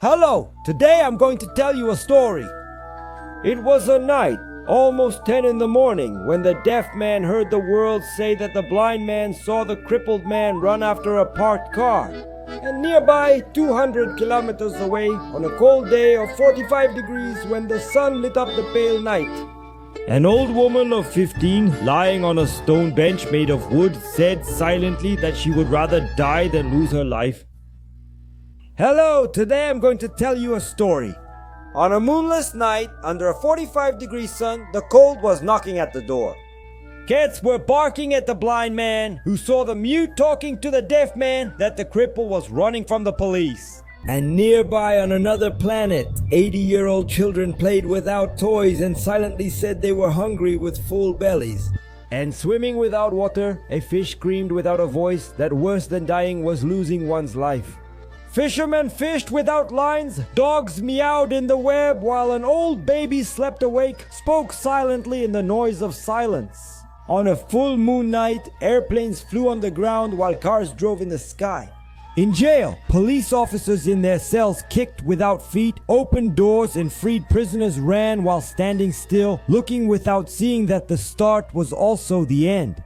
Hello, today I'm going to tell you a story. It was a night, almost 10 in the morning, when the deaf man heard the world say that the blind man saw the crippled man run after a parked car. And nearby, 200 kilometers away, on a cold day of 45 degrees when the sun lit up the pale night, an old woman of 15, lying on a stone bench made of wood, said silently that she would rather die than lose her life. Hello, today I'm going to tell you a story. On a moonless night, under a 45-degree sun, the cold was knocking at the door. Cats were barking at the blind man, who saw the mute talking to the deaf man that the cripple was running from the police. And nearby on another planet, 80-year-old children played without toys and silently said they were hungry with full bellies. And swimming without water, a fish screamed without a voice that worse than dying was losing one's life. Fishermen fished without lines, dogs meowed in the web, while an old baby slept awake, spoke silently in the noise of silence. On a full moon night, airplanes flew on the ground while cars drove in the sky. In jail, police officers in their cells kicked without feet, opened doors, and freed prisoners ran while standing still, looking without seeing that the start was also the end.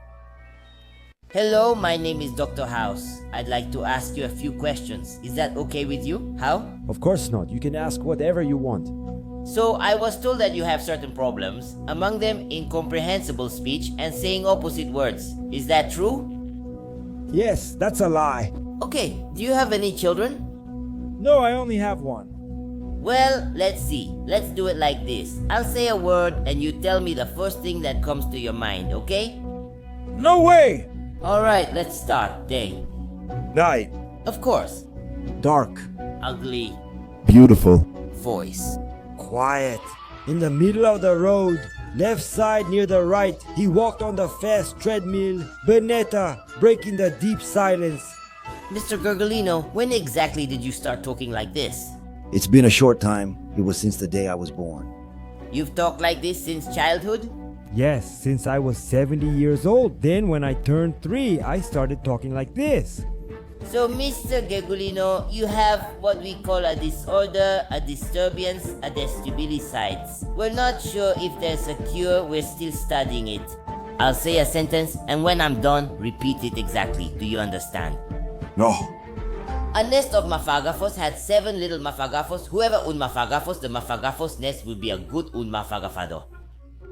Hello, my name is Dr. House. I'd like to ask you a few questions. Is that okay with you? How? Of course not. You can ask whatever you want. So, I was told that you have certain problems, among them incomprehensible speech and saying opposite words. Is that true? Yes, that's a lie. Okay, do you have any children? No, I only have one. Well, let's see. Let's do it like this. I'll say a word and you tell me the first thing that comes to your mind, okay? No way! Alright, let's start. Day. Night. Of course. Dark. Ugly. Beautiful. Voice. Quiet. In the middle of the road, left side near the right, he walked on the fast treadmill, Benetta, breaking the deep silence. Mr. Gergulino, when exactly did you start talking like this? It's been a short time. It was since the day I was born. You've talked like this since childhood? Yes, since I was 70 years old. Then when I turned 3, I started talking like this. So, Mr. Gergulino, you have what we call a disorder, a disturbance, a vestibulocytes. We're not sure if there's a cure, we're still studying it. I'll say a sentence, and when I'm done, repeat it exactly. Do you understand? No. A nest of mafagafos had 7 little mafagafos. Whoever un mafagafos, the mafagafos nest will be a good un mafagafado.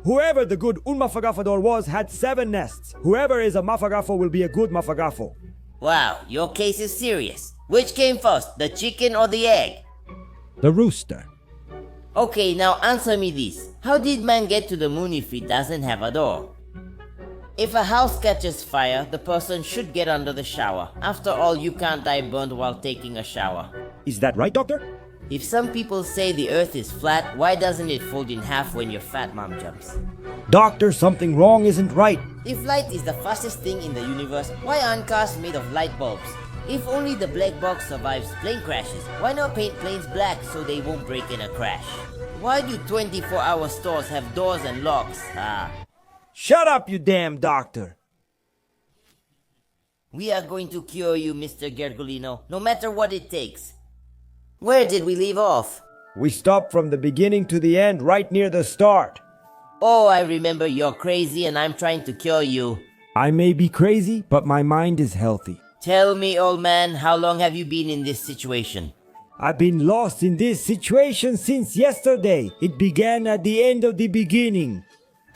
Whoever the good un mafagafador was had 7 nests. Whoever is a mafagafo will be a good mafagafo. Wow, your case is serious. Which came first, the chicken or the egg? The rooster. Okay, now answer me this. How did man get to the moon if he doesn't have a door? If a house catches fire, the person should get under the shower. After all, you can't die burned while taking a shower. Is that right, doctor? If some people say the earth is flat, why doesn't it fold in half when your fat mom jumps? Doctor, something wrong isn't right. If light is the fastest thing in the universe, why aren't cars made of light bulbs? If only the black box survives plane crashes, why not paint planes black so they won't break in a crash? Why do 24-hour stores have doors and locks? Shut up, you damn doctor. We are going to cure you, Mr. Gergulino, no matter what it takes. Where did we leave off? We stopped from the beginning to the end, right near the start. Oh, I remember, you're crazy and I'm trying to cure you. I may be crazy, but my mind is healthy. Tell me, old man, how long have you been in this situation? I've been lost in this situation since yesterday. It began at the end of the beginning.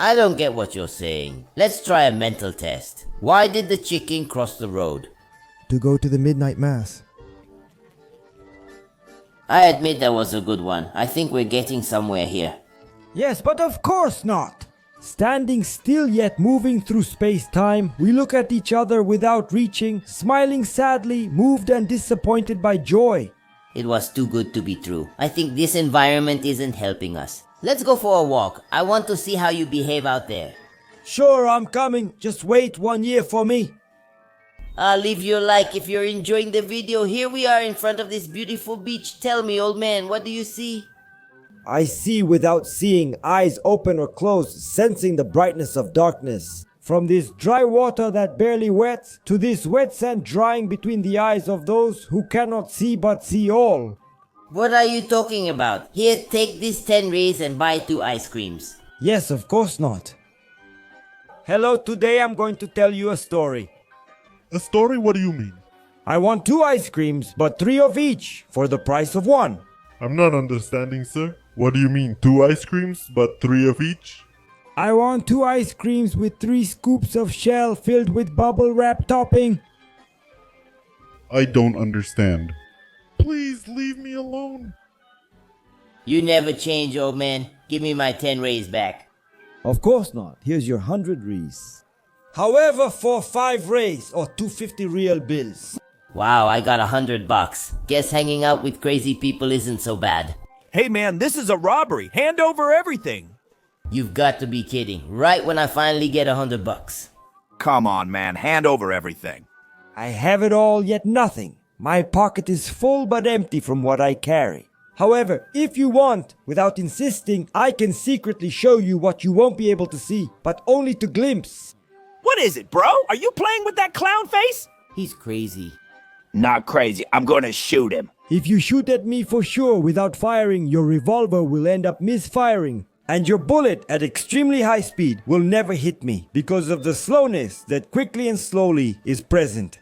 I don't get what you're saying. Let's try a mental test. Why did the chicken cross the road? To go to the midnight mass. I admit that was a good one. I think we're getting somewhere here. Yes, but of course not. Standing still yet moving through space-time, we look at each other without reaching, smiling sadly, moved and disappointed by joy. It was too good to be true. I think this environment isn't helping us. Let's go for a walk. I want to see how you behave out there. Sure, I'm coming. Just wait 1 year for me. Leave your like if you're enjoying the video. Here we are in front of this beautiful beach. Tell me, old man, what do you see? I see without seeing, eyes open or closed, sensing the brightness of darkness. From this dry water that barely wets, to this wet sand drying between the eyes of those who cannot see but see all. What are you talking about? Here, take these 10 rays and buy 2 ice creams. Yes, of course not. Hello, today I'm going to tell you a story. A story? What do you mean? I want 2 ice creams, but 3 of each, for the price of 1. I'm not understanding, sir. What do you mean, 2 ice creams, but 3 of each? I want 2 ice creams with 3 scoops of shell filled with bubble wrap topping. I don't understand. Please leave me alone. You never change, old man. Give me my 10 rays back. Of course not. Here's your 100 rays. However, for 5 rays or 250 real bills. Wow, I got $100. Guess hanging out with crazy people isn't so bad. Hey man, this is a robbery. Hand over everything. You've got to be kidding. Right when I finally get $100. Come on, man. Hand over everything. I have it all, yet nothing. My pocket is full but empty from what I carry. However, if you want, without insisting, I can secretly show you what you won't be able to see, but only to glimpse. What is it, bro? Are you playing with that clown face? He's crazy. Not crazy. I'm gonna shoot him. If you shoot at me for sure without firing, your revolver will end up misfiring. And your bullet at extremely high speed will never hit me because of the slowness that quickly and slowly is present.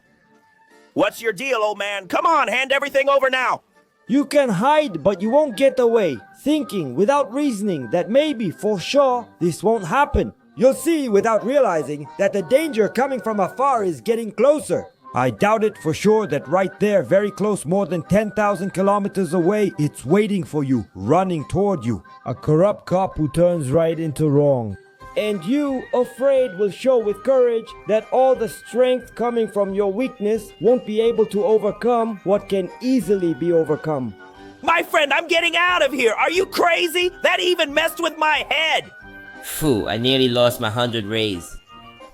What's your deal, old man? Come on, hand everything over now. You can hide, but you won't get away, thinking without reasoning that maybe for sure this won't happen. You'll see without realizing that the danger coming from afar is getting closer. I doubt it for sure that right there, very close, more than 10,000 kilometers away, it's waiting for you, running toward you. A corrupt cop who turns right into wrong. And you, afraid, will show with courage that all the strength coming from your weakness won't be able to overcome what can easily be overcome. My friend, I'm getting out of here. Are you crazy? That even messed with my head. Phew, I nearly lost my 100 rays.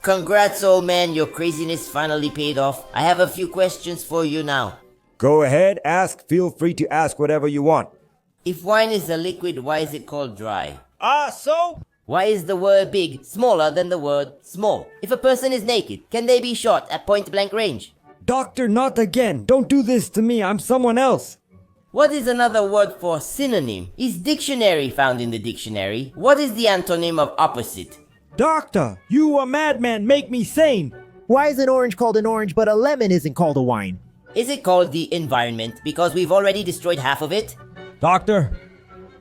Congrats, old man. Your craziness finally paid off. I have a few questions for you now. Go ahead, ask. Feel free to ask whatever you want. If wine is a liquid, why is it called dry? So? Why is the word big smaller than the word small? If a person is naked, can they be shot at point blank range? Doctor, not again. Don't do this to me. I'm someone else. What is another word for synonym? Is dictionary found in the dictionary? What is the antonym of opposite? Doctor, you a madman. Make me sane. Why is an orange called an orange but a lemon isn't called a wine? Is it called the environment because we've already destroyed half of it? Doctor.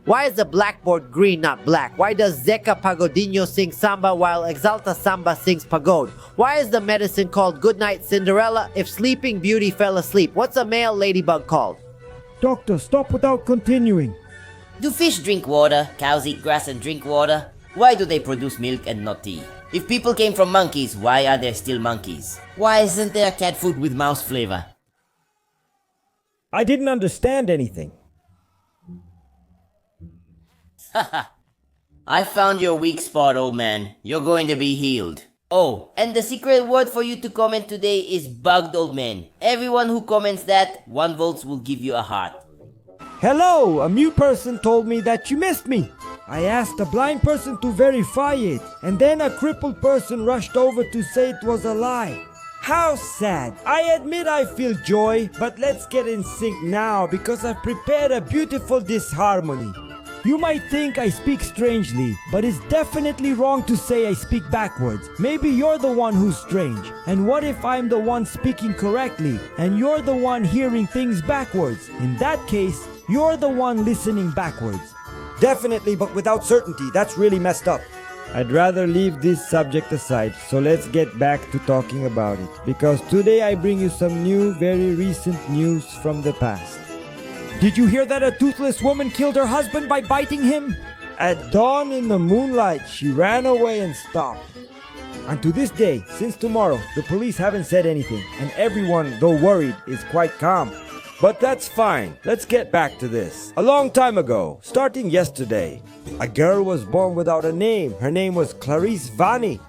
Why is the blackboard green, not black? Why does Zeca Pagodinho sing samba while Exalta Samba sings pagode? Why is the medicine called Goodnight Cinderella if Sleeping Beauty fell asleep? What's a male ladybug called? Doctor, stop without continuing. Do fish drink water? Cows eat grass and drink water? Why do they produce milk and not tea? If people came from monkeys, why are there still monkeys? Why isn't there cat food with mouse flavor? I didn't understand anything. I found your weak spot, old man. You're going to be healed. Oh, and the secret word for you to comment today is bugged old man. Everyone who comments that, 1 vote will give you a heart. Hello, a mute person told me that you missed me. I asked a blind person to verify it, and then a crippled person rushed over to say it was a lie. How sad. I admit I feel joy, but let's get in sync now because I've prepared a beautiful disharmony. You might think I speak strangely, but it's definitely wrong to say I speak backwards. Maybe you're the one who's strange. And what if I'm the one speaking correctly, and you're the one hearing things backwards? In that case, you're the one listening backwards. Definitely, but without certainty. That's really messed up. I'd rather leave this subject aside, so let's get back to talking about it. Because today I bring you some new, very recent news from the past. Did you hear that a toothless woman killed her husband by biting him? At dawn in the moonlight, she ran away and stopped. And to this day, since tomorrow, the police haven't said anything, and everyone, though worried, is quite calm. But that's fine. Let's get back to this. A long time ago, starting yesterday, a girl was born without a name. Her name was Clarice Vanni.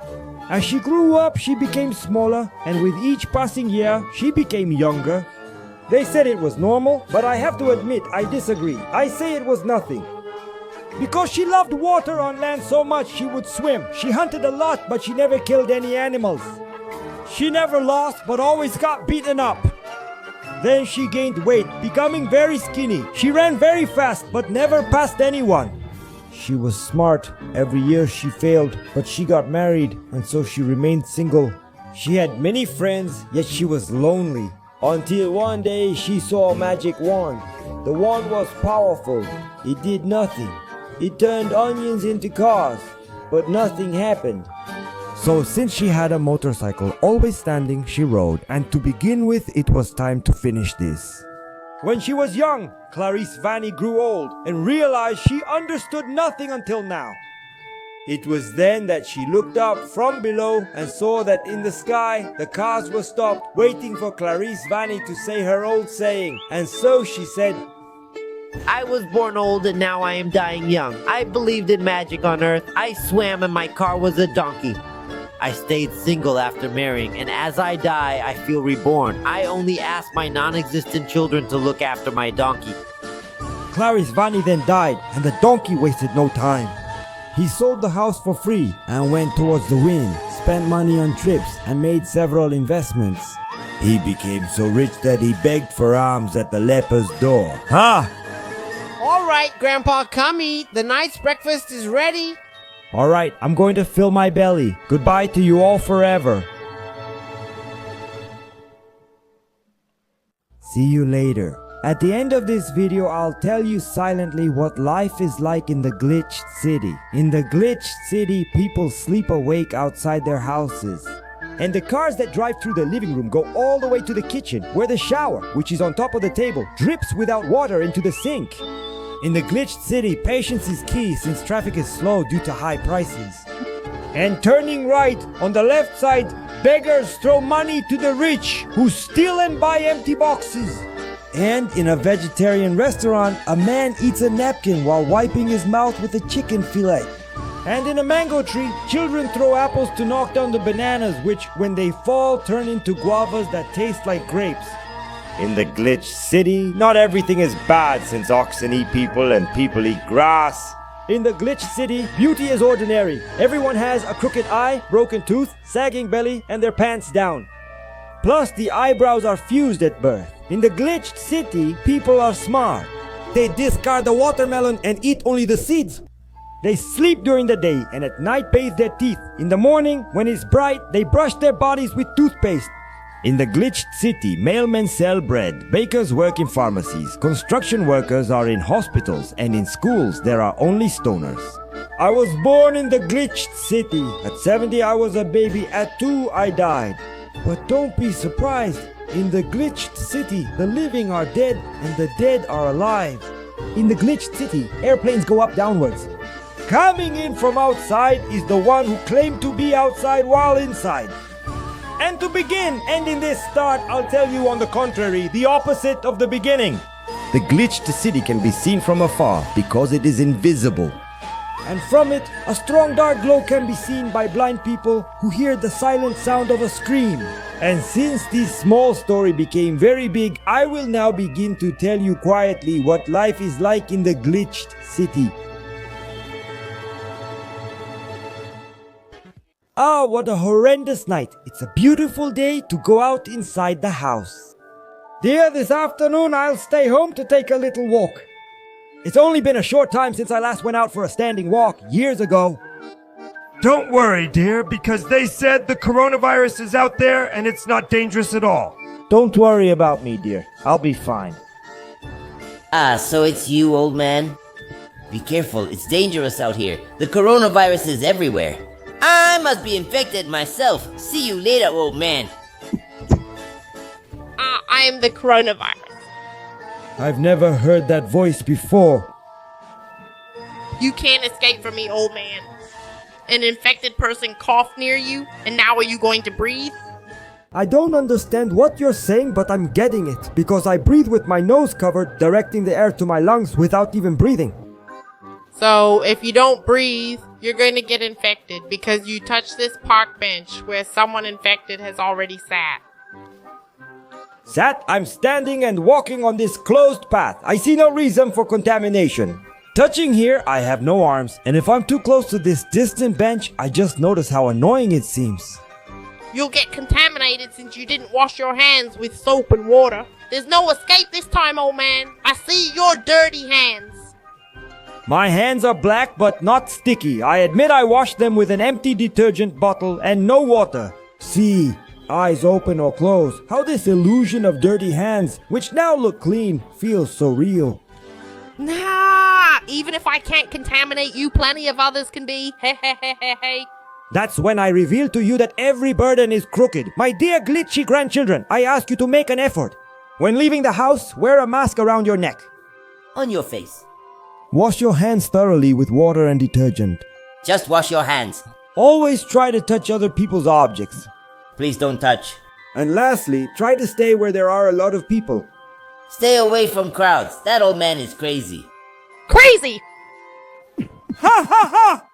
As she grew up, she became smaller, and with each passing year, she became younger. They said it was normal, but I have to admit I disagree. I say it was nothing. Because she loved water on land so much she would swim. She hunted a lot, but she never killed any animals. She never lost, but always got beaten up. Then she gained weight, becoming very skinny. She ran very fast, but never passed anyone. She was smart. Every year she failed, but she got married, and so she remained single. She had many friends, yet she was lonely. Until one day she saw a magic wand. The wand was powerful. It did nothing. It turned onions into cars, but nothing happened. So since she had a motorcycle always standing, she rode, and to begin with, it was time to finish this. When she was young, Clarice Vanni grew old and realized she understood nothing until now. It was then that she looked up from below and saw that in the sky the cars were stopped, waiting for Clarice Vanni to say her old saying. And so she said, I was born old and now I am dying young. I believed in magic on earth. I swam and my car was a donkey. I stayed single after marrying, and as I die, I feel reborn. I only ask my non-existent children to look after my donkey. Clarice Vanni then died, and the donkey wasted no time. He sold the house for free and went towards the wind, spent money on trips, and made several investments. He became so rich that he begged for alms at the leper's door. Ha! All right, Grandpa, come eat. The night's breakfast is ready. Alright, I'm going to fill my belly. Goodbye to you all forever. See you later. At the end of this video, I'll tell you silently what life is like in the glitched city. In the glitched city, people sleep awake outside their houses. And the cars that drive through the living room go all the way to the kitchen, where the shower, which is on top of the table, drips without water into the sink. In the glitched city, patience is key since traffic is slow due to high prices. And turning right, on the left side, beggars throw money to the rich who steal and buy empty boxes. And in a vegetarian restaurant, a man eats a napkin while wiping his mouth with a chicken fillet. And in a mango tree, children throw apples to knock down the bananas, which, when they fall, turn into guavas that taste like grapes. In the glitched city, not everything is bad since oxen eat people and people eat grass. In the glitched city, beauty is ordinary. Everyone has a crooked eye, broken tooth, sagging belly, and their pants down. Plus, the eyebrows are fused at birth. In the glitched city, people are smart. They discard the watermelon and eat only the seeds. They sleep during the day and at night bathe their teeth. In the morning, when it's bright, they brush their bodies with toothpaste. In the glitched city, mailmen sell bread, bakers work in pharmacies, construction workers are in hospitals, and in schools there are only stoners. I was born in the glitched city. At 70 I was a baby, at 2 I died. But don't be surprised, in the glitched city, the living are dead and the dead are alive. In the glitched city, airplanes go up downwards. Coming in from outside is the one who claimed to be outside while inside. And to begin, ending this start, I'll tell you on the contrary, the opposite of the beginning. The glitched city can be seen from afar because it is invisible. And from it, a strong dark glow can be seen by blind people who hear the silent sound of a scream. And since this small story became very big, I will now begin to tell you quietly what life is like in the glitched city. Ah, what a horrendous night. It's a beautiful day to go out inside the house. Dear, this afternoon I'll stay home to take a little walk. It's only been a short time since I last went out for a standing walk, years ago. Don't worry, dear, because they said the coronavirus is out there and it's not dangerous at all. Don't worry about me, dear. I'll be fine. Ah, so it's you, old man? Be careful, it's dangerous out here. The coronavirus is everywhere. I must be infected myself. See you later, old man. I am the coronavirus. I've never heard that voice before. You can't escape from me, old man. An infected person coughed near you, and now are you going to breathe? I don't understand what you're saying, but I'm getting it, because I breathe with my nose covered, directing the air to my lungs without even breathing. So, if you don't breathe, you're going to get infected because you touched this park bench where someone infected has already sat. Sat, I'm standing and walking on this closed path. I see no reason for contamination. Touching here, I have no arms, and if I'm too close to this distant bench, I just notice how annoying it seems. You'll get contaminated since you didn't wash your hands with soap and water. There's no escape this time, old man. I see your dirty hands. My hands are black but not sticky. I admit I washed them with an empty detergent bottle and no water. See, eyes open or closed, how this illusion of dirty hands, which now look clean, feels so real. Nah, even if I can't contaminate you, plenty of others can be. Hey, hey, hey, hey, hey. That's when I reveal to you that every burden is crooked. My dear glitchy grandchildren, I ask you to make an effort. When leaving the house, wear a mask around your neck. On your face. Wash your hands thoroughly with water and detergent. Just wash your hands. Always try to touch other people's objects. Please don't touch. And lastly, try to stay where there are a lot of people. Stay away from crowds. That old man is crazy. Crazy! Ha ha ha!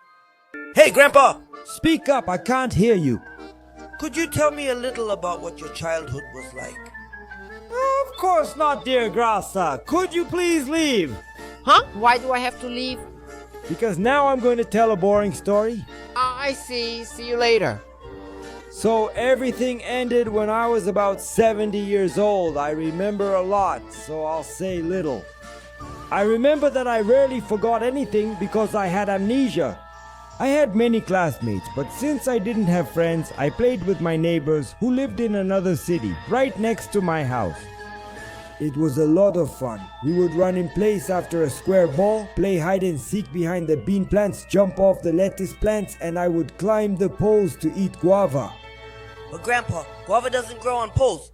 Hey, Grandpa! Speak up, I can't hear you. Could you tell me a little about what your childhood was like? Of course not, dear Grassa. Could you please leave? Huh? Why do I have to leave? Because now I'm going to tell a boring story. I see. See you later. So everything ended when I was about 70 years old. I remember a lot, so I'll say little. I remember that I rarely forgot anything because I had amnesia. I had many classmates, but since I didn't have friends, I played with my neighbors who lived in another city, right next to my house. It was a lot of fun. We would run in place after a square ball, play hide and seek behind the bean plants, jump off the lettuce plants, and I would climb the poles to eat guava. But Grandpa, guava doesn't grow on poles.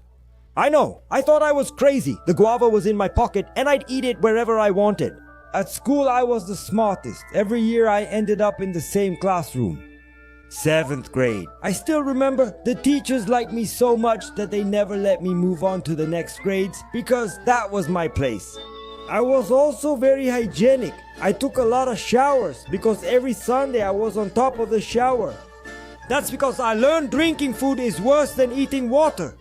I know. I thought I was crazy. The guava was in my pocket and I'd eat it wherever I wanted. At school, I was the smartest. Every year I ended up in the same classroom. 7th grade. I still remember the teachers liked me so much that they never let me move on to the next grades because that was my place. I was also very hygienic. I took a lot of showers because every Sunday I was on top of the shower. That's because I learned drinking food is worse than eating water.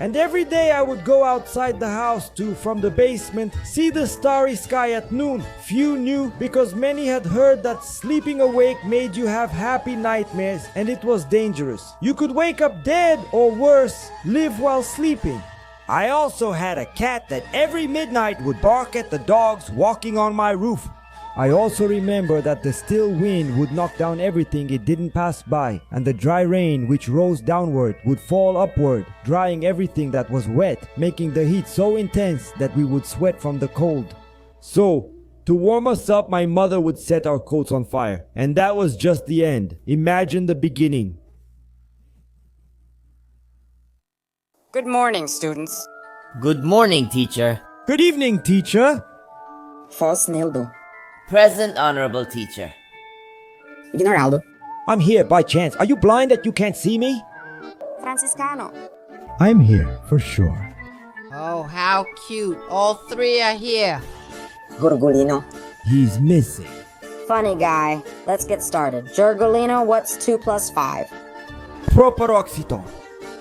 And every day I would go outside the house to, from the basement, see the starry sky at noon. Few knew because many had heard that sleeping awake made you have happy nightmares and it was dangerous. You could wake up dead or worse, live while sleeping. I also had a cat that every midnight would bark at the dogs walking on my roof. I also remember that the still wind would knock down everything it didn't pass by, and the dry rain which rose downward would fall upward, drying everything that was wet, making the heat so intense that we would sweat from the cold. So, to warm us up, my mother would set our coats on fire, and that was just the end. Imagine the beginning. Good morning, students. Good morning, teacher. Good evening, teacher. Fos Nildo. Present, honorable teacher. Generaldo. I'm here by chance. Are you blind that you can't see me? Franciscano. I'm here, for sure. Oh, how cute. All three are here. Gergulino. He's missing. Funny guy. Let's get started. Gergulino, what's 2 plus 5? Properoxyton.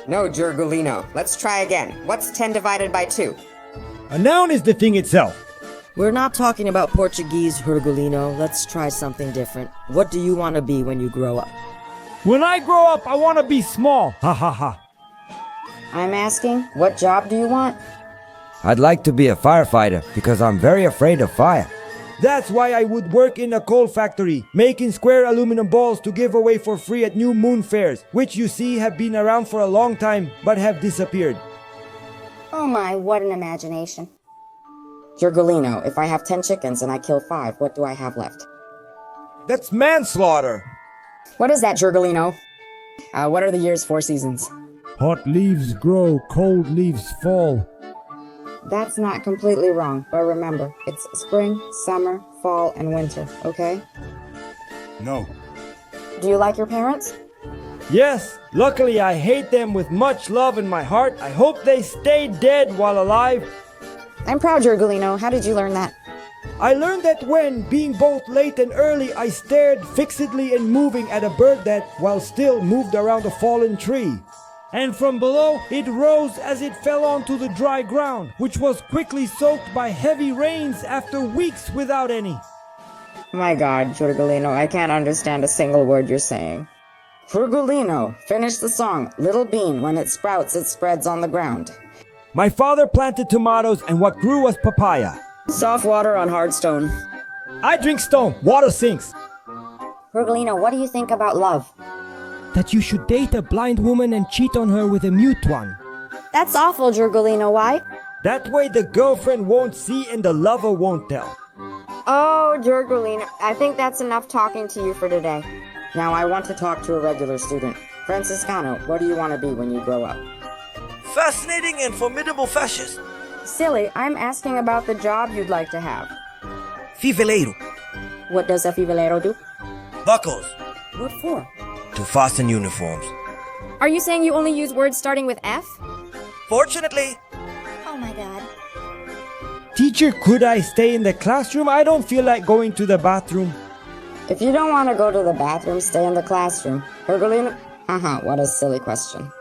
No, Gergulino. Let's try again. What's 10 divided by 2? A noun is the thing itself. We're not talking about Portuguese, Gergulino. Let's try something different. What do you want to be when you grow up? When I grow up, I want to be small. Ha ha ha. I'm asking, what job do you want? I'd like to be a firefighter because I'm very afraid of fire. That's why I would work in a coal factory, making square aluminum balls to give away for free at new moon fairs, which you see have been around for a long time but have disappeared. Oh my, what an imagination. Gergulino, if I have 10 chickens and I kill 5, what do I have left? That's manslaughter. What is that, Gergulino? What are the year's 4 seasons? Hot leaves grow, cold leaves fall. That's not completely wrong, but remember, it's spring, summer, fall, and winter, okay? No. Do you like your parents? Yes, luckily I hate them with much love in my heart. I hope they stay dead while alive. I'm proud, Gergulino. How did you learn that? I learned that when, being both late and early, I stared fixedly and moving at a bird that, while still, moved around a fallen tree. And from below, it rose as it fell onto the dry ground, which was quickly soaked by heavy rains after weeks without any. My God, Gergulino, I can't understand a single word you're saying. Gergulino, finish the song. Little bean, when it sprouts, it spreads on the ground. My father planted tomatoes and what grew was papaya. Soft water on hard stone. I drink stone, water sinks. Gergulino, what do you think about love? That you should date a blind woman and cheat on her with a mute one. That's awful, Gergulino. Why? That way the girlfriend won't see and the lover won't tell. Oh, Gergulino, I think that's enough talking to you for today. Now I want to talk to a regular student. Franciscano, what do you want to be when you grow up? Fascinating and formidable fascist. Silly, I'm asking about the job you'd like to have. Fiveleiro. What does a fivelero do? Buckles. What for? To fasten uniforms. Are you saying you only use words starting with F? Fortunately. Oh my god. Teacher, could I stay in the classroom? I don't feel like going to the bathroom. If you don't want to go to the bathroom, stay in the classroom. Gergulino? What a silly question.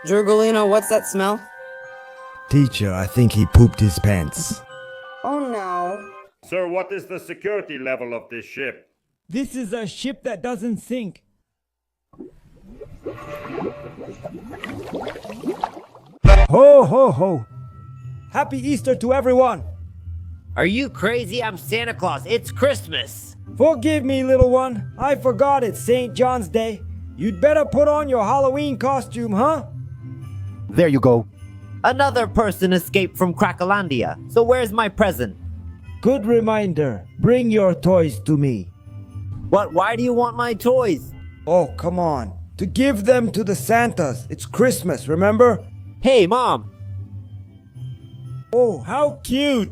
Gergulino, what's that smell? Teacher, I think he pooped his pants. Oh no. Sir, what is the security level of this ship? This is a ship that doesn't sink. Ho, ho, ho. Happy Easter to everyone. Are you crazy? I'm Santa Claus. It's Christmas. Forgive me, little one. I forgot it's St. John's Day. You'd better put on your Halloween costume, huh? There you go. Another person escaped from Crackalandia. So where's my present? Good reminder. Bring your toys to me. What? Why do you want my toys? Oh, come on. To give them to the Santas. It's Christmas, remember? Hey, Mom. Oh, how cute.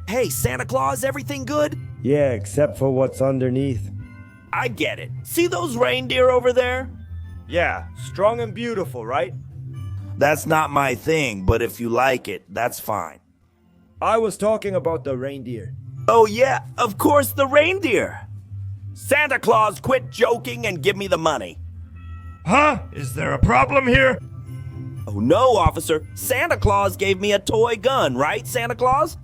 Hey, Santa Claus, everything good? Yeah, except for what's underneath. I get it. See those reindeer over there? Yeah, strong and beautiful, right? That's not my thing, but if you like it, that's fine. I was talking about the reindeer. Oh yeah, of course the reindeer. Santa Claus, quit joking and give me the money. Huh? Is there a problem here? Oh no, officer. Santa Claus gave me a toy gun, right, Santa Claus?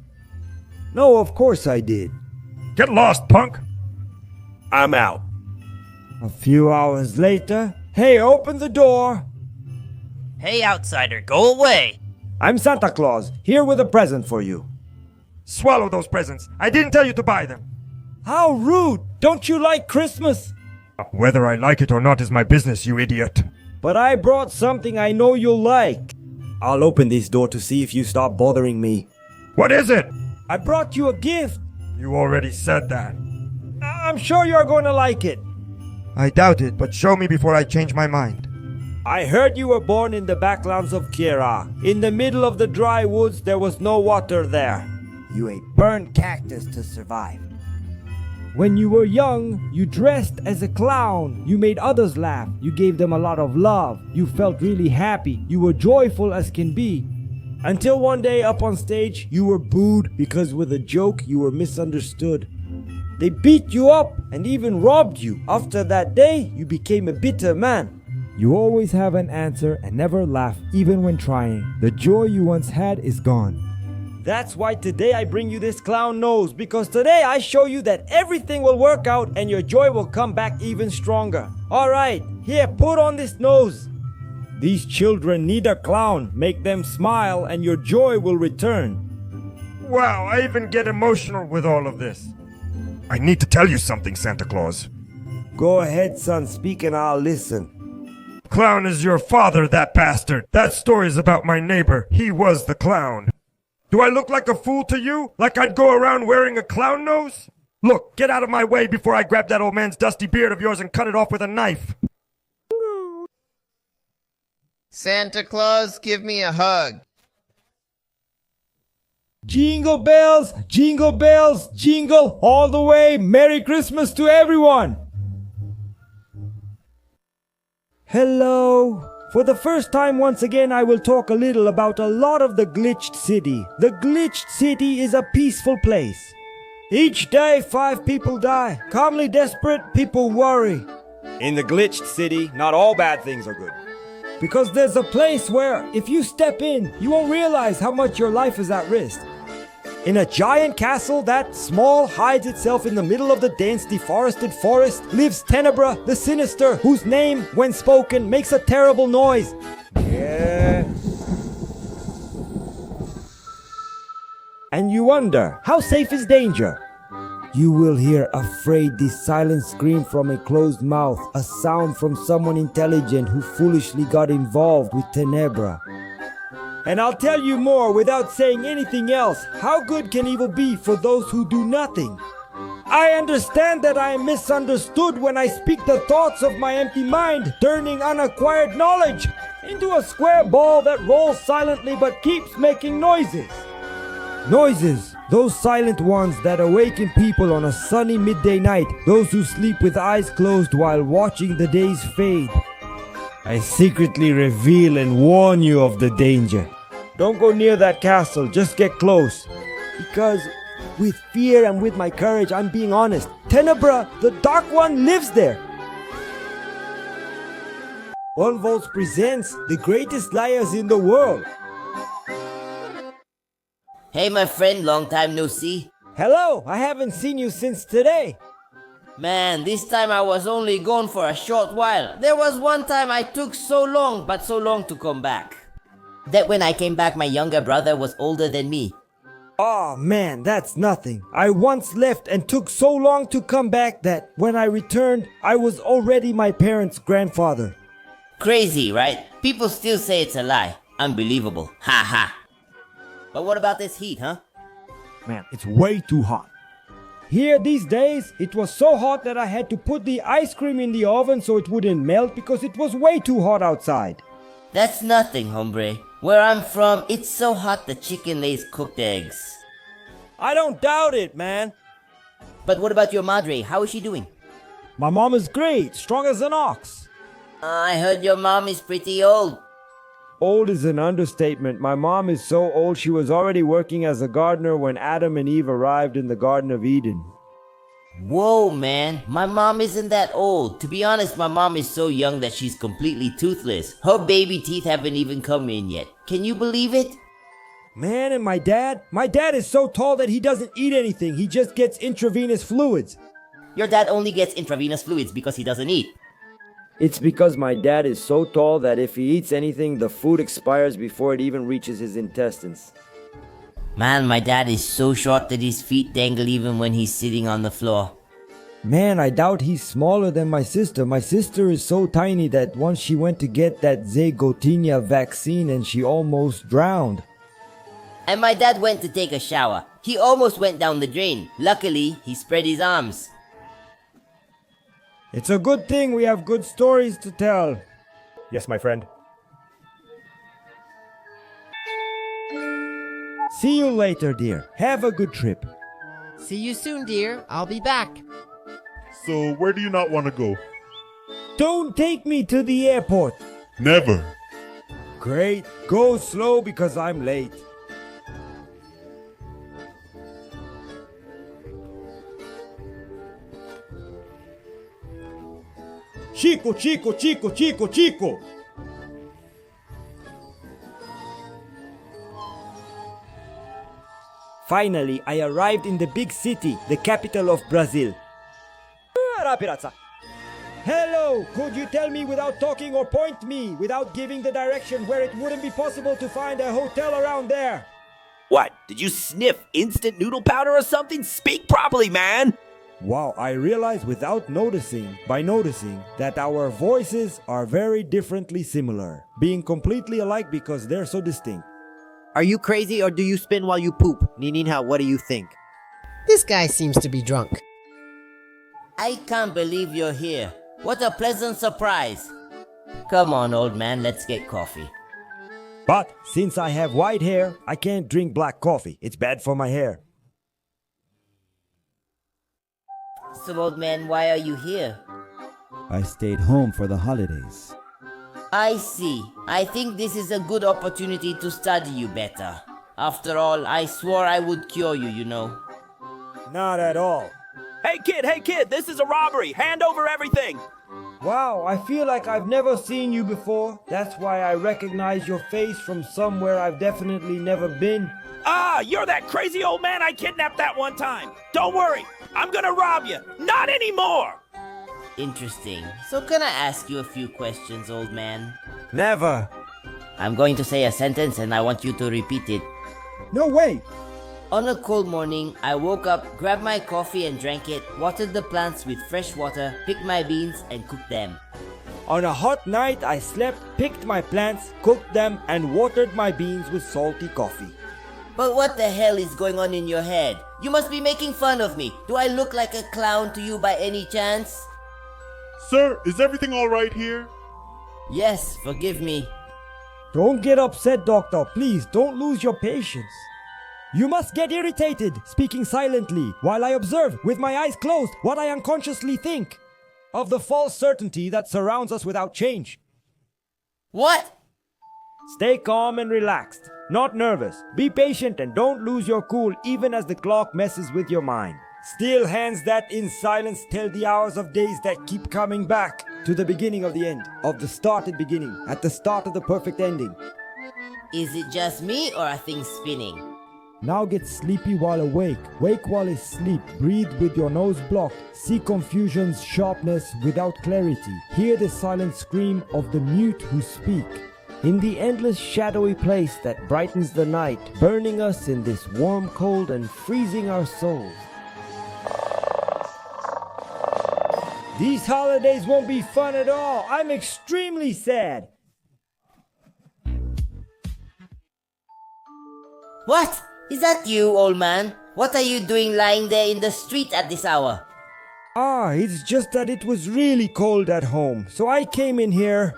No, of course I did. Get lost, punk! I'm out. A few hours later, hey, open the door. Hey, outsider, go away. I'm Santa Claus, here with a present for you. Swallow those presents. I didn't tell you to buy them. How rude! Don't you like Christmas? Whether I like it or not is my business, you idiot. But I brought something I know you'll like. I'll open this door to see if you stop bothering me. What is it? I brought you a gift. You already said that. I'm sure you're going to like it. I doubt it, but show me before I change my mind. I heard you were born in the backlands of Kira. In the middle of the dry woods, there was no water there. You ate burned cactus to survive. When you were young, you dressed as a clown. You made others laugh. You gave them a lot of love. You felt really happy. You were joyful as can be. Until one day up on stage, you were booed because with a joke you were misunderstood. They beat you up and even robbed you. After that day, you became a bitter man. You always have an answer and never laugh even when trying. The joy you once had is gone. That's why today I bring you this clown nose, because today I show you that everything will work out and your joy will come back even stronger. Alright, here, put on this nose. These children need a clown. Make them smile and your joy will return. Wow, I even get emotional with all of this. I need to tell you something, Santa Claus. Go ahead, son, speak and I'll listen. Clown is your father, that bastard. That story's about my neighbor. He was the clown. Do I look like a fool to you? Like I'd go around wearing a clown nose? Look, get out of my way before I grab that old man's dusty beard of yours and cut it off with a knife. Santa Claus, give me a hug. Jingle bells, jingle all the way. Merry Christmas to everyone. Hello. For the first time once again I will talk a little about a lot of the glitched city. The glitched city is a peaceful place. Each day 5 people die. Calmly desperate, people worry. In the glitched city, not all bad things are good. Because there's a place where if you step in, you won't realize how much your life is at risk. In a giant castle that, small, hides itself in the middle of the dense, deforested forest, lives Tenebra, the sinister, whose name, when spoken, makes a terrible noise. Yeah. And you wonder, how safe is danger? You will hear afraid this silent scream from a closed mouth, a sound from someone intelligent who foolishly got involved with Tenebra. And I'll tell you more without saying anything else. How good can evil be for those who do nothing? I understand that I am misunderstood when I speak the thoughts of my empty mind, turning unacquired knowledge into a square ball that rolls silently but keeps making noises. Noises, those silent ones that awaken people on a sunny midday night, those who sleep with eyes closed while watching the days fade. I secretly reveal and warn you of the danger. Don't go near that castle, just get close. Because with fear and with my courage, I'm being honest. Tenebra, the Dark One, lives there. Volvo's presents the greatest liars in the world. Hey, my friend, long time no see. Hello, I haven't seen you since today. Man, this time I was only gone for a short while. There was one time I took so long to come back. That when I came back, my younger brother was older than me. Oh man, that's nothing. I once left and took so long to come back that when I returned, I was already my parents' grandfather. Crazy, right? People still say it's a lie. Unbelievable. Ha ha. But what about this heat, huh? Man, it's way too hot. Here these days, it was so hot that I had to put the ice cream in the oven so it wouldn't melt because it was way too hot outside. That's nothing, hombre. Where I'm from, it's so hot the chicken lays cooked eggs. I don't doubt it, man. But what about your madre? How is she doing? My mom is great, strong as an ox. I heard your mom is pretty old. Old is an understatement. My mom is so old she was already working as a gardener when Adam and Eve arrived in the Garden of Eden. Whoa, man. My mom isn't that old. To be honest, my mom is so young that she's completely toothless. Her baby teeth haven't even come in yet. Can you believe it? Man, and my dad is so tall that he doesn't eat anything. He just gets intravenous fluids. Your dad only gets intravenous fluids because he doesn't eat. It's because my dad is so tall that if he eats anything, the food expires before it even reaches his intestines. Man, my dad is so short that his feet dangle even when he's sitting on the floor. Man, I doubt he's smaller than my sister. My sister is so tiny that once she went to get that Gergulino vaccine and she almost drowned. And my dad went to take a shower. He almost went down the drain. Luckily, he spread his arms. It's a good thing we have good stories to tell. Yes, my friend. See you later, dear. Have a good trip. See you soon, dear. I'll be back. So, where do you not want to go? Don't take me to the airport. Never. Great. Go slow because I'm late. Chico, Chico, Chico, Chico, Chico. Finally, I arrived in the big city, the capital of Brazil. Hello, could you tell me without talking or point me without giving the direction where it wouldn't be possible to find a hotel around there? What? Did you sniff instant noodle powder or something? Speak properly, man! Wow, I realized by noticing that our voices are very differently similar, being completely alike because they're so distinct. Are you crazy or do you spin while you poop? Nininha, what do you think? This guy seems to be drunk. I can't believe you're here. What a pleasant surprise. Come on, old man, let's get coffee. But since I have white hair, I can't drink black coffee. It's bad for my hair. So, old man, why are you here? I stayed home for the holidays. I see. I think this is a good opportunity to study you better. After all, I swore I would cure you, you know. Not at all. Hey kid, this is a robbery! Hand over everything! Wow, I feel like I've never seen you before. That's why I recognize your face from somewhere I've definitely never been. Ah, you're that crazy old man I kidnapped that one time. Don't worry, I'm gonna rob you. Not anymore! Interesting. So can I ask you a few questions, old man? Never. I'm going to say a sentence and I want you to repeat it. No way. On a cold morning, I woke up, grabbed my coffee and drank it, watered the plants with fresh water, picked my beans and cooked them. On a hot night, I slept, picked my plants, cooked them, and watered my beans with salty coffee. But what the hell is going on in your head? You must be making fun of me. Do I look like a clown to you by any chance? Sir, is everything alright here? Yes, forgive me. Don't get upset, Doctor. Please, don't lose your patience. You must get irritated, speaking silently, while I observe, with my eyes closed, what I unconsciously think of the false certainty that surrounds us without change. What? Stay calm and relaxed, not nervous. Be patient and don't lose your cool even as the clock messes with your mind. Still hands that in silence tell the hours of days that keep coming back to the beginning of the end, of the started beginning, at the start of the perfect ending. Is it just me or are things spinning? Now get sleepy while awake, wake while asleep, breathe with your nose blocked, see confusion's sharpness without clarity, hear the silent scream of the mute who speak. In the endless shadowy place that brightens the night, burning us in this warm cold and freezing our souls. These holidays won't be fun at all. I'm extremely sad. What? Is that you, old man? What are you doing lying there in the street at this hour? Ah, it's just that it was really cold at home, so I came in here.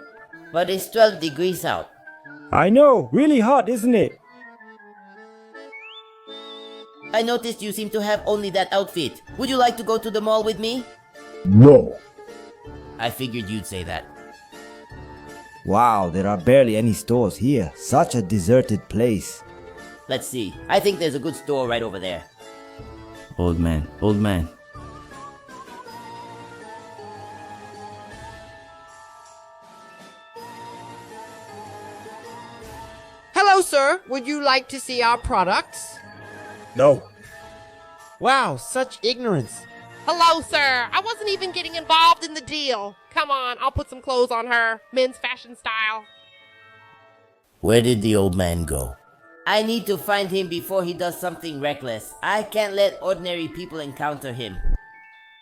But it's 12 degrees out. I know, really hot, isn't it? I noticed you seem to have only that outfit. Would you like to go to the mall with me? No. I figured you'd say that. Wow, there are barely any stores here. Such a deserted place. Let's see. I think there's a good store right over there. Old man, old man. Hello, sir. Would you like to see our products? No. Wow, such ignorance. Hello, sir. I wasn't even getting involved in the deal. Come on, I'll put some clothes on her. Men's fashion style. Where did the old man go? I need to find him before he does something reckless. I can't let ordinary people encounter him.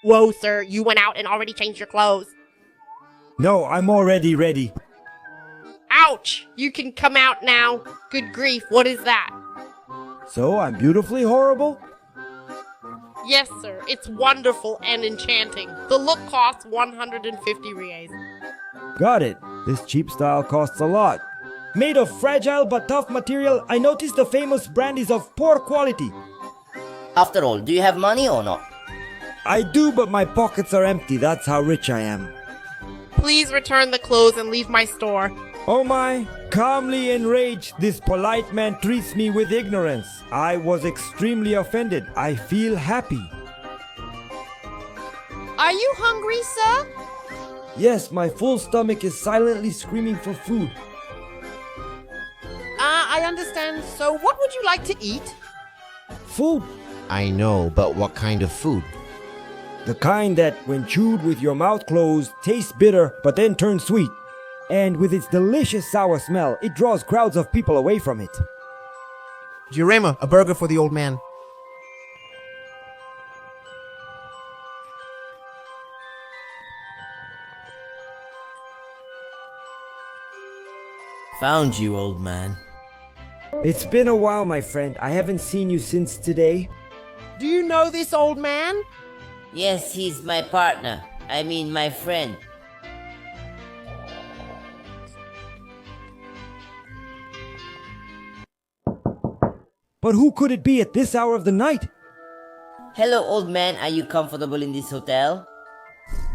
Whoa, sir. You went out and already changed your clothes. No, I'm already ready. Ouch! You can come out now. Good grief, what is that? So, I'm beautifully horrible? Yes, sir. It's wonderful and enchanting. The look costs 150 reais. Got it. This cheap style costs a lot. Made of fragile but tough material, I noticed the famous brand is of poor quality. After all, do you have money or not? I do, but my pockets are empty. That's how rich I am. Please return the clothes and leave my store. Oh my, calmly enraged, this polite man treats me with ignorance. I was extremely offended. I feel happy. Are you hungry, sir? Yes, my full stomach is silently screaming for food. I understand. So what would you like to eat? Food. I know, but what kind of food? The kind that, when chewed with your mouth closed, tastes bitter but then turns sweet. And with its delicious sour smell, it draws crowds of people away from it. Jurema, a burger for the old man. Found you, old man. It's been a while, my friend. I haven't seen you since today. Do you know this old man? Yes, he's my partner. I mean, my friend. But who could it be at this hour of the night? Hello, old man. Are you comfortable in this hotel?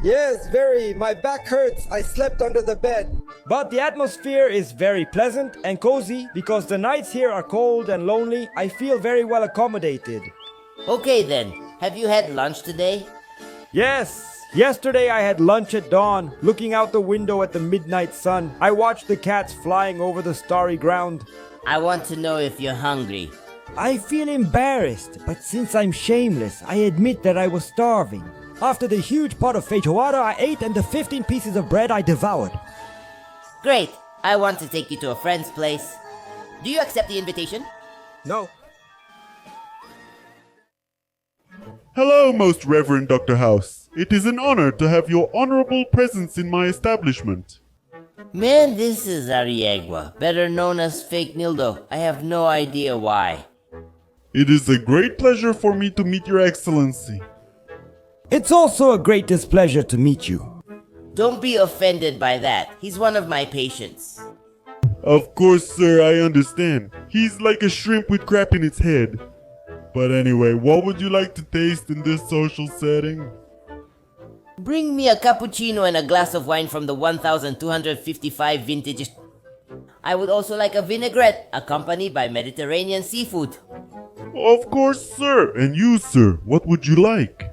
Yes, very. My back hurts. I slept under the bed. But the atmosphere is very pleasant and cozy because the nights here are cold and lonely. I feel very well accommodated. Okay then. Have you had lunch today? Yes. Yesterday I had lunch at dawn. Looking out the window at the midnight sun, I watched the cats flying over the starry ground. I want to know if you're hungry. I feel embarrassed, but since I'm shameless, I admit that I was starving. After the huge pot of feijoada I ate and the 15 pieces of bread I devoured. Great. I want to take you to a friend's place. Do you accept the invitation? No. Hello, Most Reverend Dr. House. It is an honor to have your honorable presence in my establishment. Man, this is Ariegua, better known as Fake Nildo. I have no idea why. It is a great pleasure for me to meet your excellency. It's also a great displeasure to meet you. Don't be offended by that. He's one of my patients. Of course, sir, I understand. He's like a shrimp with crap in its head. But anyway, what would you like to taste in this social setting? Bring me a cappuccino and a glass of wine from the 1255 vintage. I would also like a vinaigrette, accompanied by Mediterranean seafood. Of course, sir. And you, sir, what would you like?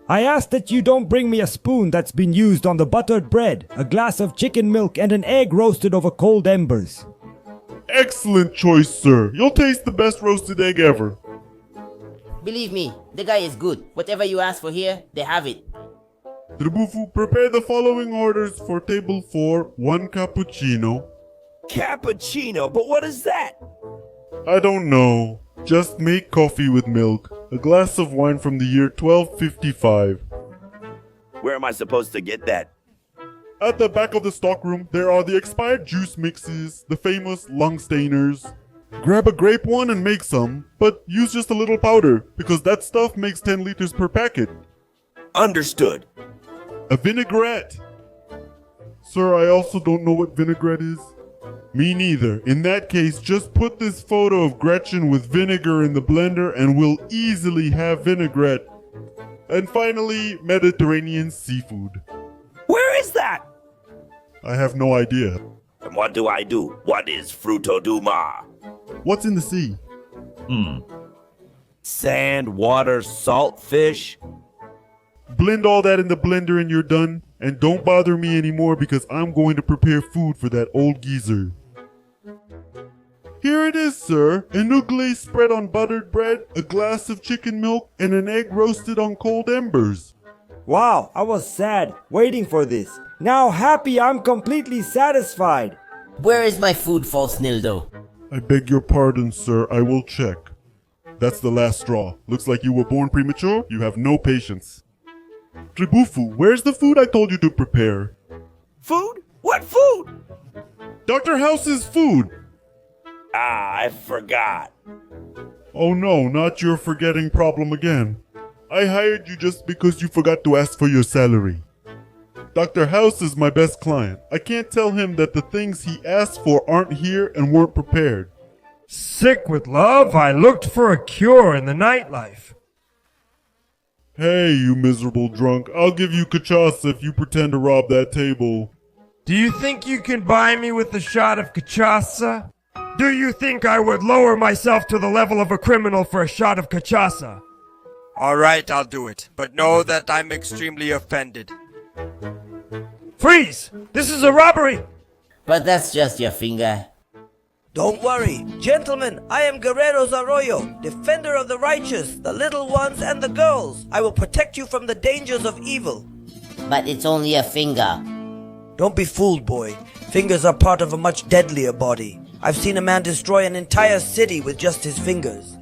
I ask that you don't bring me a spoon that's been used on the buttered bread, a glass of chicken milk, and an egg roasted over cold embers. Excellent choice, sir. You'll taste the best roasted egg ever. Believe me, the guy is good. Whatever you ask for here, they have it. Tribufu, prepare the following orders for table 4, 1 cappuccino. Cappuccino? But what is that? I don't know. Just make coffee with milk. A glass of wine from the year 1255. Where am I supposed to get that? At the back of the stockroom, there are the expired juice mixes, the famous lung stainers. Grab a grape one and make some, but use just a little powder, because that stuff makes 10 liters per packet. Understood. A vinaigrette. Sir, I also don't know what vinaigrette is. Me neither. In that case, just put this photo of Gretchen with vinegar in the blender and we'll easily have vinaigrette. And finally, Mediterranean seafood. Where is that? I have no idea. And what do I do? What is fruto do mar? What's in the sea? Sand, water, salt, fish. Blend all that in the blender and you're done. And don't bother me anymore because I'm going to prepare food for that old geezer. Here it is, sir. An ouglette spread on buttered bread, a glass of chicken milk, and an egg roasted on cold embers. Wow, I was sad, waiting for this. Now happy, I'm completely satisfied. Where is my food, false Nildo? I beg your pardon, sir. I will check. That's the last straw. Looks like you were born premature. You have no patience. Tribufu, where's the food I told you to prepare? Food? What food? Dr. House's food. Ah, I forgot. Oh no, not your forgetting problem again. I hired you just because you forgot to ask for your salary. Dr. House is my best client. I can't tell him that the things he asked for aren't here and weren't prepared. Sick with love, I looked for a cure in the nightlife. Hey, you miserable drunk. I'll give you cachaça if you pretend to rob that table. Do you think you can buy me with a shot of cachaça? Do you think I would lower myself to the level of a criminal for a shot of cachaça? All right, I'll do it, but know that I'm extremely offended. Freeze! This is a robbery! But that's just your finger. Don't worry, gentlemen, I am Guerrero Arroyo, defender of the righteous, the little ones, and the girls. I will protect you from the dangers of evil. But it's only a finger. Don't be fooled, boy. Fingers are part of a much deadlier body. I've seen a man destroy an entire city with just his fingers.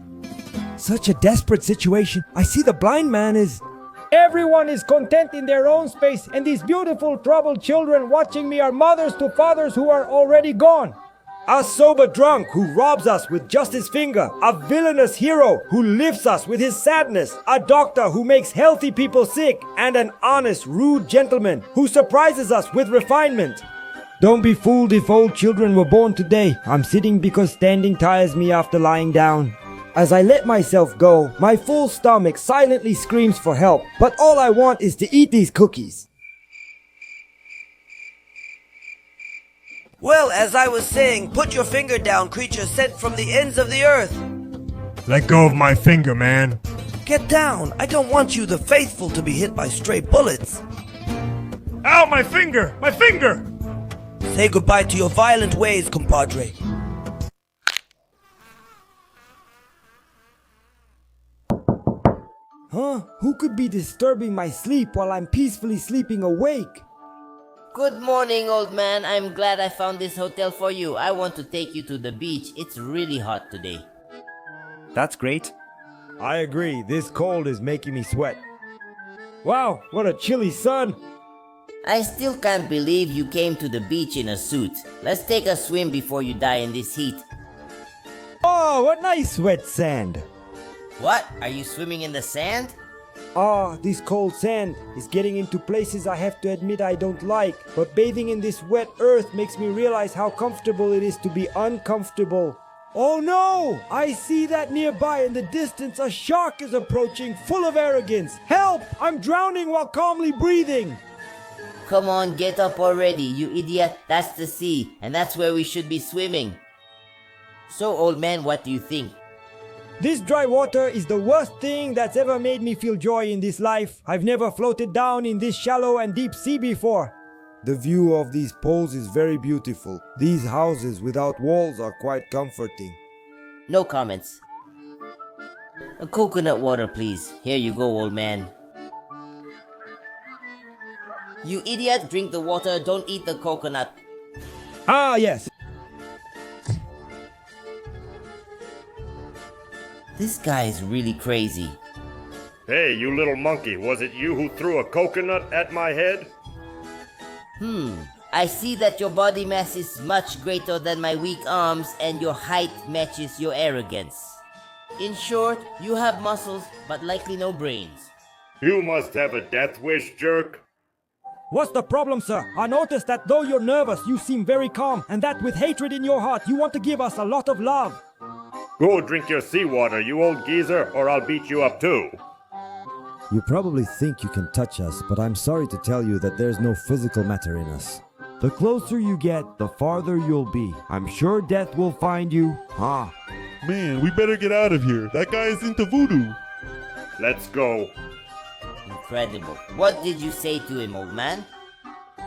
Such a desperate situation. I see the blind man is... Everyone is content in their own space, and these beautiful troubled children watching me are mothers to fathers who are already gone. A sober drunk who robs us with just his finger. A villainous hero who lifts us with his sadness. A doctor who makes healthy people sick. And an honest, rude gentleman who surprises us with refinement. Don't be fooled if old children were born today. I'm sitting because standing tires me after lying down. As I let myself go, my full stomach silently screams for help. But all I want is to eat these cookies. Well, as I was saying, put your finger down, creature sent from the ends of the earth. Let go of my finger, man. Get down. I don't want you, the faithful, to be hit by stray bullets. Ow, my finger! My finger! Say goodbye to your violent ways, compadre. Huh? Who could be disturbing my sleep while I'm peacefully sleeping awake? Good morning, old man. I'm glad I found this hotel for you. I want to take you to the beach. It's really hot today. That's great. I agree. This cold is making me sweat. Wow, what a chilly sun. I still can't believe you came to the beach in a suit. Let's take a swim before you die in this heat. Oh, what nice wet sand. What? Are you swimming in the sand? Ah, this cold sand is getting into places I have to admit I don't like. But bathing in this wet earth makes me realize how comfortable it is to be uncomfortable. Oh no! I see that nearby in the distance a shark is approaching, full of arrogance. Help! I'm drowning while calmly breathing. Come on, get up already, you idiot. That's the sea, and that's where we should be swimming. So, old man, what do you think? This dry water is the worst thing that's ever made me feel joy in this life. I've never floated down in this shallow and deep sea before. The view of these poles is very beautiful. These houses without walls are quite comforting. No comments. A coconut water, please. Here you go, old man. You idiot, drink the water, don't eat the coconut. Ah, yes. This guy is really crazy. Hey, you little monkey, was it you who threw a coconut at my head? I see that your body mass is much greater than my weak arms and your height matches your arrogance. In short, you have muscles but likely no brains. You must have a death wish, jerk. What's the problem, sir? I noticed that though you're nervous, you seem very calm, and that with hatred in your heart, you want to give us a lot of love. Go drink your seawater, you old geezer, or I'll beat you up too. You probably think you can touch us, but I'm sorry to tell you that there's no physical matter in us. The closer you get, the farther you'll be. I'm sure death will find you. Ah. Man, we better get out of here. That guy is into voodoo. Let's go. Incredible. What did you say to him, old man?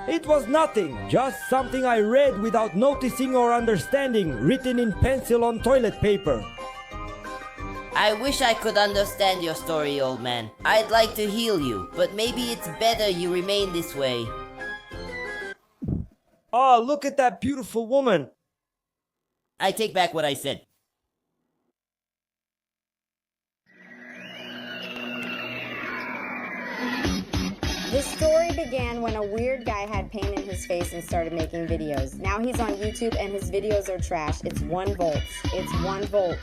It was nothing, just something I read without noticing or understanding, written in pencil on toilet paper. I wish I could understand your story, old man. I'd like to heal you, but maybe it's better you remain this way. Oh, look at that beautiful woman. I take back what I said. This story began when a weird guy had pain in his face and started making videos. Now he's on YouTube and his videos are trash. It's 1 volt. It's 1 volt.